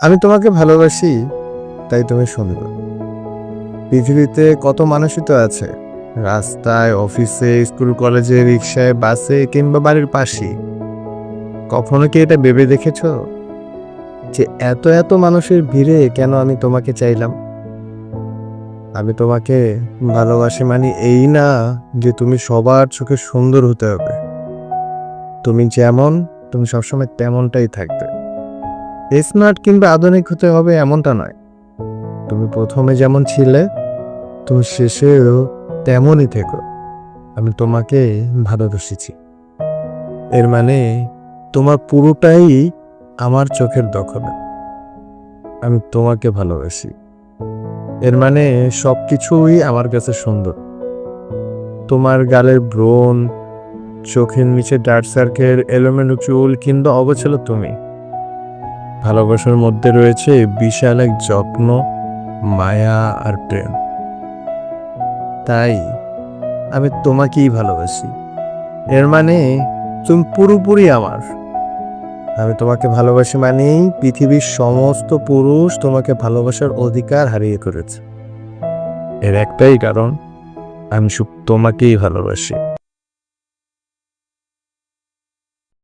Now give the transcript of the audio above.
আমি তোমাকে ভালোবাসি, তাই তুমি সুন্দর। পৃথিবীতে কত মানুষই তো আছে, রাস্তায়, অফিসে, স্কুল, কলেজে, রিক্সায়, বাসে কিংবা বাড়ির পাশেই। কখনো কি এটা ভেবে দেখেছো যে এত এত মানুষের ভিড়ে কেন আমি তোমাকে চাইলাম? আমি তোমাকে ভালোবাসি মানে এই না যে তুমি সবার চোখে সুন্দর হতে হবে। তুমি যেমন, তুমি সবসময় তেমনটাই থাকবে। স্মার্ট কিংবা আধুনিক হতে হবে এমনটা নয়। তুমি প্রথমে যেমন ছিলে, তুমি শেষেও তেমনই থেকো। আমি তোমাকে ভালোবেসেছি, এর মানে তোমার পুরোটাই আমার চোখের দখলে। আমি তোমাকে ভালোবাসি, এর মানে সবকিছুই আমার কাছে সুন্দর। তোমার গালের ব্রণ, চোখের নিচে ডার্ক সার্কেল, এলোমেলো চুল কিংবা অগোছালো তুমি। ভালোবাসার মধ্যে রয়েছে বিশাল এক যত্ন, মায়া আর প্রেম। তাই আমি তোমাকেই ভালোবাসি, এর মানে তুমি পুরোপুরি আমার। আমি তোমাকে ভালোবাসি মানেই পৃথিবীর সমস্ত পুরুষ তোমাকে ভালোবাসার অধিকার হারিয়ে ফেলেছে। এর একটাই কারণ, আমি শুধু তোমাকেই ভালোবাসি।